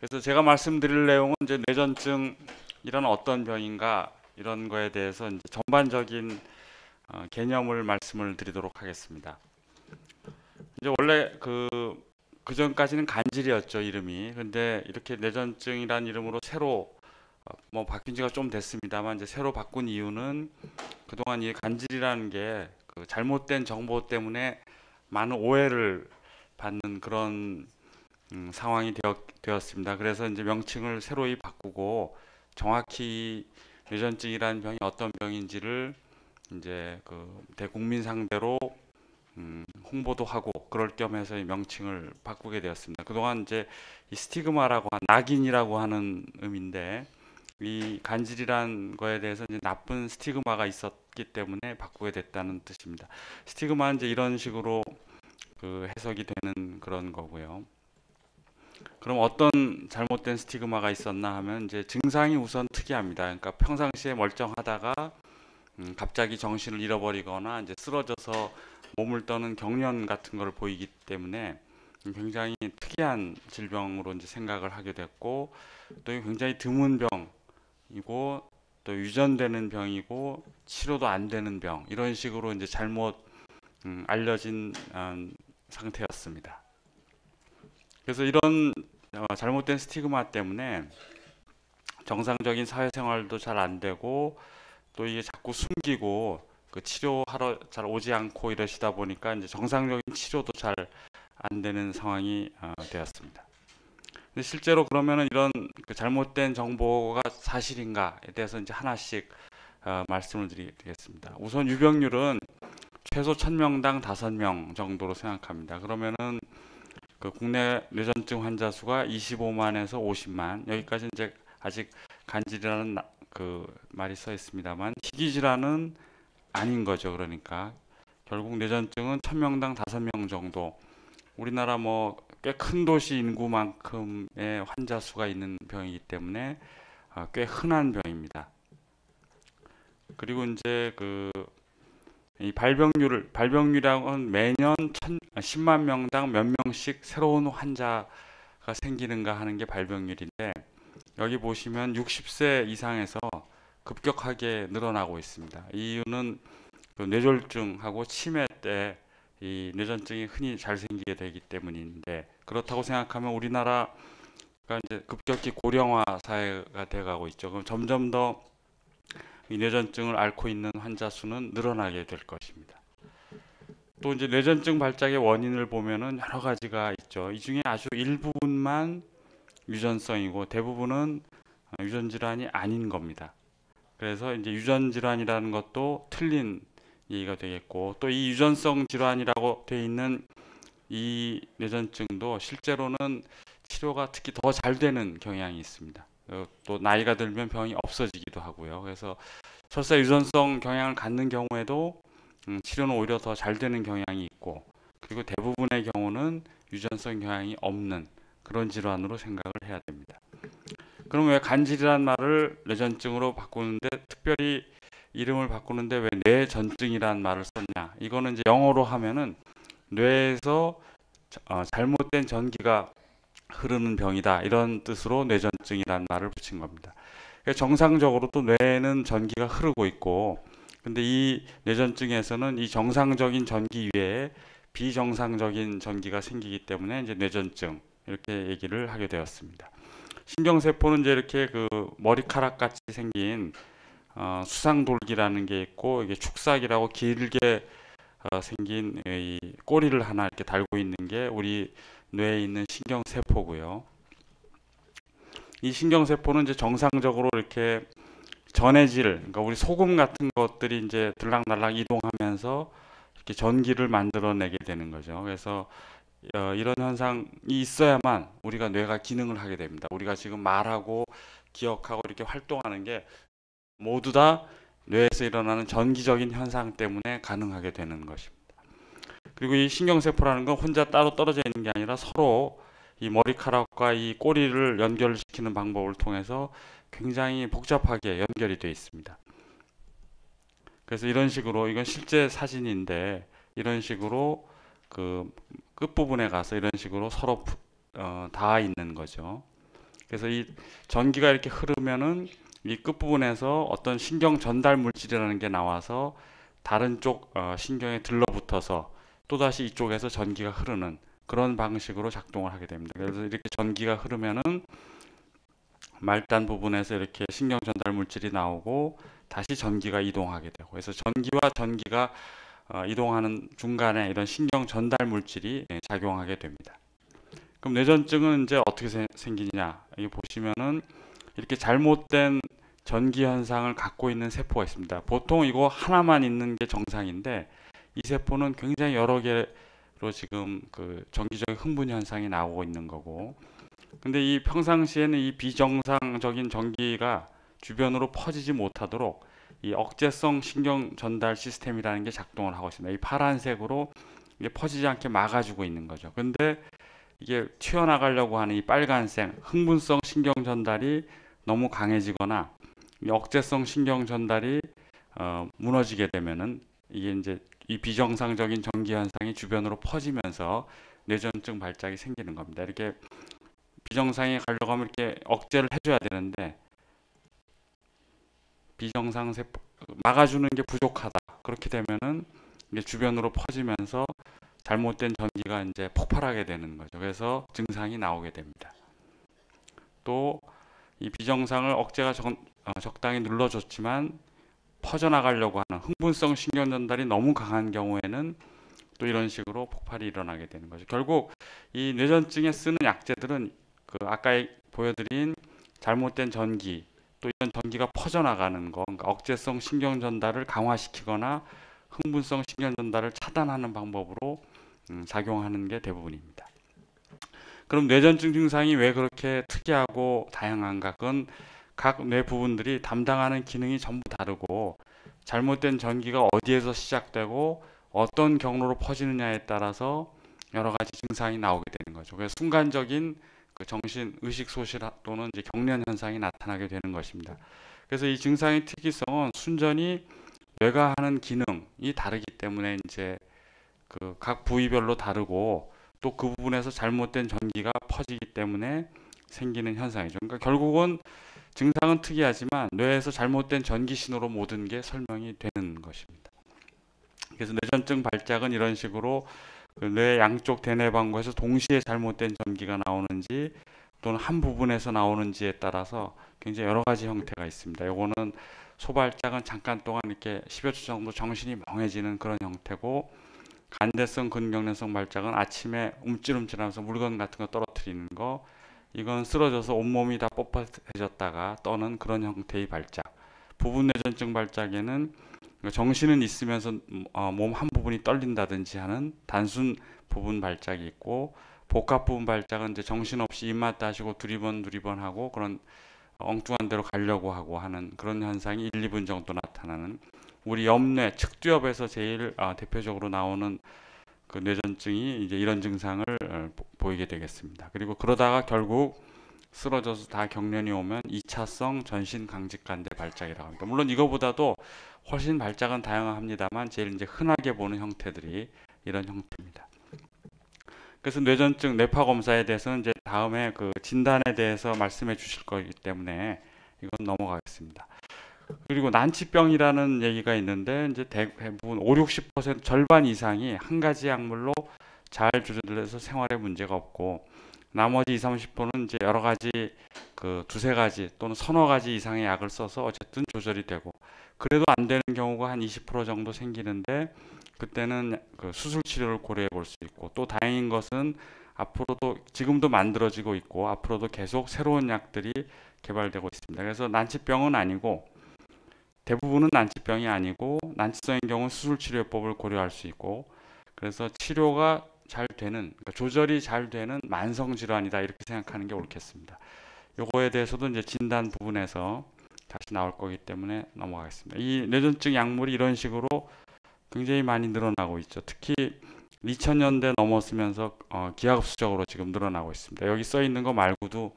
그래서 제가 말씀드릴 내용은 이제 뇌전증이란 어떤 병인가 이런 거에 대해서 이제 전반적인 개념을 말씀을 드리도록 하겠습니다. 이제 원래 그 전까지는 간질이었죠, 이름이. 근데 이렇게 뇌전증이란 이름으로 새로 뭐 바뀐 지가 좀 됐습니다만 이제 새로 바꾼 이유는 그동안 이 간질이라는 게 그 잘못된 정보 때문에 많은 오해를 받는 그런 상황이 되었습니다. 그래서 이제 명칭을 새로이 바꾸고 정확히 뇌전증이라는 병이 어떤 병인지를 이제 그 대국민 상대로 홍보도 하고 그럴 겸해서 이 명칭을 바꾸게 되었습니다. 그동안 이제 이 스티그마라고 낙인이라고 하는 의미인데 이 간질이란 거에 대해서 이제 나쁜 스티그마가 있었기 때문에 바꾸게 됐다는 뜻입니다. 스티그마는 이제 이런 식으로 그 해석이 되는 그런 거고요. 그럼 어떤 잘못된 스티그마가 있었나 하면 이제 증상이 우선 특이합니다. 그러니까 평상시에 멀쩡하다가 갑자기 정신을 잃어버리거나 이제 쓰러져서 몸을 떠는 경련 같은 걸 보이기 때문에 굉장히 특이한 질병으로 이제 생각을 하게 됐고 또 굉장히 드문 병이고 또 유전되는 병이고 치료도 안 되는 병 이런 식으로 이제 잘못 알려진 상태였습니다. 그래서 이런 잘못된 스티그마 때문에 정상적인 사회생활도 잘 안 되고 또 이게 자꾸 숨기고 그 치료하러 잘 오지 않고 이러시다 보니까 이제 정상적인 치료도 잘 안 되는 상황이 되었습니다. 근데 실제로 그러면은 이런 그 잘못된 정보가 사실인가에 대해서 이제 하나씩 말씀을 드리겠습니다. 우선 유병률은 최소 1000명당 5명 정도로 생각합니다. 그러면은 그 국내 뇌전증 환자 수가 25만에서 50만 여기까지 이제 아직 간질이라는 그 말이 써 있습니다만 희귀 질환은 아닌 거죠. 그러니까 결국 뇌전증은 1000명당 5명 정도 우리나라 뭐 꽤 큰 도시 인구만큼의 환자 수가 있는 병이기 때문에 꽤 흔한 병입니다. 그리고 이제 이 발병률이라고 하면 매년 10만 명당 몇 명씩 새로운 환자가 생기는가 하는 게 발병률인데 여기 보시면 60세 이상에서 급격하게 늘어나고 있습니다. 이 이유는 그 뇌졸중하고 치매 때 이 뇌전증이 흔히 잘 생기게 되기 때문인데 그렇다고 생각하면 우리나라가 이제 급격히 고령화 사회가 돼가고 있죠. 그럼 점점 더 이 뇌전증을 앓고 있는 환자 수는 늘어나게 될 것입니다. 또 이제 뇌전증 발작의 원인을 보면은 여러 가지가 있죠. 이 중에 아주 일부분만 유전성이고 대부분은 유전 질환이 아닌 겁니다. 그래서 이제 유전 질환이라는 것도 틀린 얘기가 되겠고 또 이 유전성 질환이라고 되어 있는 이 뇌전증도 실제로는 치료가 특히 더 잘 되는 경향이 있습니다. 또 나이가 들면 병이 없어지기도 하고요. 그래서 설사 유전성 경향을 갖는 경우에도 치료는 오히려 더 잘 되는 경향이 있고 그리고 대부분의 경우는 유전성 경향이 없는 그런 질환으로 생각을 해야 됩니다. 그럼 왜 간질이란 말을 뇌전증으로 바꾸는데 특별히 이름을 바꾸는데 왜 뇌전증이란 말을 썼냐? 이거는 이제 영어로 하면은 뇌에서 잘못된 전기가 흐르는 병이다 이런 뜻으로 뇌전증이란 말을 붙인 겁니다. 정상적으로 또 뇌에는 전기가 흐르고 있고 근데 이 뇌전증에서는 이 정상적인 전기 위에 비정상적인 전기가 생기기 때문에 이제 뇌전증 이렇게 얘기를 하게 되었습니다. 신경세포는 이제 이렇게 그 머리카락 같이 생긴 수상돌기라는 게 있고 이게 축삭이라고 길게 생긴 이 꼬리를 하나 이렇게 달고 있는 게 우리 뇌에 있는 신경세포고요. 이 신경세포는 이제 정상적으로 이렇게 전해질, 그러니까 우리 소금 같은 것들이 이제 들락날락 이동하면서 이렇게 전기를 만들어내게 되는 거죠. 그래서 이런 현상이 있어야만 우리가 뇌가 기능을 하게 됩니다. 우리가 지금 말하고 기억하고 이렇게 활동하는 게 모두 다 뇌에서 일어나는 전기적인 현상 때문에 가능하게 되는 것입니다. 그리고 이 신경세포라는 건 혼자 따로 떨어져 있는 게 아니라 서로 이 머리카락과 이 꼬리를 연결시키는 방법을 통해서 굉장히 복잡하게 연결이 되어 있습니다. 그래서 이런 식으로 이건 실제 사진인데 이런 식으로 그 끝부분에 가서 이런 식으로 서로 닿아 있는 거죠. 그래서 이 전기가 이렇게 흐르면은 이 끝부분에서 어떤 신경 전달 물질이라는 게 나와서 다른 쪽 신경에 들러붙어서 또다시 이쪽에서 전기가 흐르는 그런 방식으로 작동을 하게 됩니다. 그래서 이렇게 전기가 흐르면은 말단 부분에서 이렇게 신경 전달 물질이 나오고 다시 전기가 이동하게 되고, 그래서 전기와 전기가 이동하는 중간에 이런 신경 전달 물질이 작용하게 됩니다. 그럼 뇌전증은 이제 어떻게 생기냐? 여기 보시면은 이렇게 잘못된 전기 현상을 갖고 있는 세포가 있습니다. 보통 이거 하나만 있는 게 정상인데 이 세포는 굉장히 여러 개로 지금 그 전기적인 흥분 현상이 나오고 있는 거고, 근데 이 평상시에는 이 비정상적인 전기가 주변으로 퍼지지 못하도록 이 억제성 신경 전달 시스템이라는 게 작동을 하고 있습니다. 이 파란색으로 이게 퍼지지 않게 막아주고 있는 거죠. 근데 이게 튀어나가려고 하는 이 빨간색 흥분성 신경 전달이 너무 강해지거나 이 억제성 신경 전달이 무너지게 되면은 이게 이제 이 비정상적인 전기 현상이 주변으로 퍼지면서 뇌전증 발작이 생기는 겁니다. 이렇게 비정상이 가려고 하면 이렇게 억제를 해줘야 되는데 비정상 세포 막아주는 게 부족하다. 그렇게 되면은 이게 주변으로 퍼지면서 잘못된 전기가 이제 폭발하게 되는 거죠. 그래서 증상이 나오게 됩니다. 또 이 비정상을 억제가 적당히 눌러줬지만 퍼져나가려고 하는 흥분성 신경 전달이 너무 강한 경우에는 또 이런 식으로 폭발이 일어나게 되는 거죠. 결국 이 뇌전증에 쓰는 약제들은 그 아까 보여드린 잘못된 전기, 또 이런 전기가 퍼져나가는 거, 그러니까 억제성 신경 전달을 강화시키거나 흥분성 신경 전달을 차단하는 방법으로 작용하는 게 대부분입니다. 그럼 뇌전증 증상이 왜 그렇게 특이하고 다양한가? 그건 각 뇌 부분들이 담당하는 기능이 전부 다르고 잘못된 전기가 어디에서 시작되고 어떤 경로로 퍼지느냐에 따라서 여러 가지 증상이 나오게 되는 거죠. 그래서 순간적인 그 정신 의식 소실 또는 이제 경련 현상이 나타나게 되는 것입니다. 그래서 이 증상의 특이성은 순전히 뇌가 하는 기능이 다르기 때문에 이제 그 각 부위별로 다르고 또 그 부분에서 잘못된 전기가 퍼지기 때문에 생기는 현상이죠. 그러니까 결국은 증상은 특이하지만 뇌에서 잘못된 전기 신호로 모든 게 설명이 되는 것입니다. 그래서 뇌전증 발작은 이런 식으로 그 뇌 양쪽 대뇌방구에서 동시에 잘못된 전기가 나오는지 또는 한 부분에서 나오는지에 따라서 굉장히 여러 가지 형태가 있습니다. 이거는 소발작은 잠깐 동안 이렇게 10여 초 정도 정신이 멍해지는 그런 형태고, 간대성 근경련성 발작은 아침에 움찔움찔하면서 물건 같은 거 떨어뜨리는 거, 이건 쓰러져서 온몸이 다 뻣뻣해졌다가 떠는 그런 형태의 발작. 부분 뇌전증 발작에는 정신은 있으면서 몸 한 부분이 떨린다든지 하는 단순 부분 발작이 있고, 복합 부분 발작은 이제 정신없이 입맛 다시고 두리번 하고 그런 엉뚱한 데로 가려고 하고 하는 그런 현상이 1, 2분 정도 나타나는, 우리 옆뇌 측두엽에서 제일 대표적으로 나오는 그 뇌전증이 이제 이런 증상을 보이게 되겠습니다. 그리고 그러다가 결국 쓰러져서 다 경련이 오면 2차성 전신 강직간대 발작이라고 합니다. 물론 이거보다도 훨씬 발작은 다양합니다만 제일 이제 흔하게 보는 형태들이 이런 형태입니다. 그래서 뇌전증 뇌파 검사에 대해서는 이제 다음에 그 진단에 대해서 말씀해 주실 거기 때문에 이건 넘어가겠습니다. 그리고 난치병이라는 얘기가 있는데 이제 대부분 50-60% 절반 이상이 한 가지 약물로 잘 조절돼서 생활에 문제가 없고, 나머지 20-30%는 이제 여러 가지 그 두세 가지 또는 서너 가지 이상의 약을 써서 어쨌든 조절이 되고, 그래도 안 되는 경우가 한 20% 정도 생기는데 그때는 그 수술 치료를 고려해 볼 수 있고, 또 다행인 것은 앞으로도 지금도 만들어지고 있고 앞으로도 계속 새로운 약들이 개발되고 있습니다. 그래서 난치병은 아니고, 대부분은 난치병이 아니고 난치성인 경우는 수술 치료법을 고려할 수 있고, 그래서 치료가 잘 되는, 그러니까 조절이 잘 되는 만성 질환이다 이렇게 생각하는 게 옳겠습니다. 요거에 대해서도 이제 진단 부분에서 다시 나올 거기 때문에 넘어가겠습니다. 이 뇌전증 약물이 이런 식으로 굉장히 많이 늘어나고 있죠. 특히 2000년대 넘었으면서 기하급수적으로 지금 늘어나고 있습니다. 여기 써 있는 거 말고도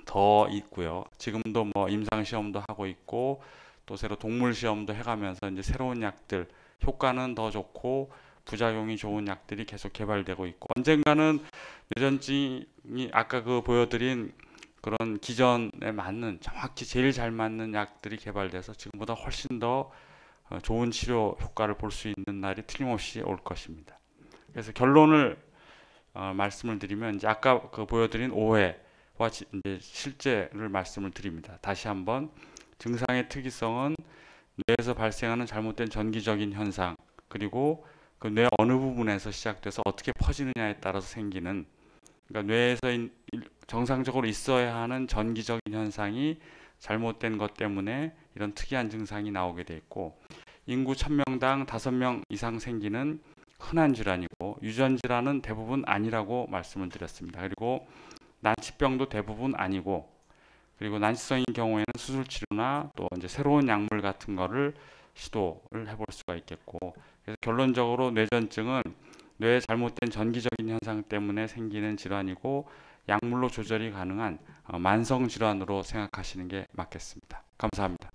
더 있고요. 지금도 뭐 임상 시험도 하고 있고 또 새로 동물 시험도 해가면서 이제 새로운 약들, 효과는 더 좋고 부작용이 좋은 약들이 계속 개발되고 있고, 언젠가는 뇌전증이 아까 그 보여드린 그런 기전에 맞는 정확히 제일 잘 맞는 약들이 개발돼서 지금보다 훨씬 더 좋은 치료 효과를 볼 수 있는 날이 틀림없이 올 것입니다. 그래서 결론을 말씀을 드리면 이제 아까 보여드린 오해와 이제 실제를 말씀을 드립니다. 다시 한번 증상의 특이성은 뇌에서 발생하는 잘못된 전기적인 현상, 그리고 그 뇌 어느 부분에서 시작돼서 어떻게 퍼지느냐에 따라서 생기는, 그러니까 뇌에서 정상적으로 있어야 하는 전기적인 현상이 잘못된 것 때문에 이런 특이한 증상이 나오게 돼 있고, 인구 1000명당 5명 이상 생기는 흔한 질환이고 유전 질환은 대부분 아니라고 말씀을 드렸습니다. 그리고 난치병도 대부분 아니고, 그리고 난치성인 경우에는 수술 치료나 또 이제 새로운 약물 같은 거를 시도를 해볼 수가 있겠고, 그래서 결론적으로 뇌전증은 뇌의 잘못된 전기적인 현상 때문에 생기는 질환이고 약물로 조절이 가능한 만성 질환으로 생각하시는 게 맞겠습니다. 감사합니다.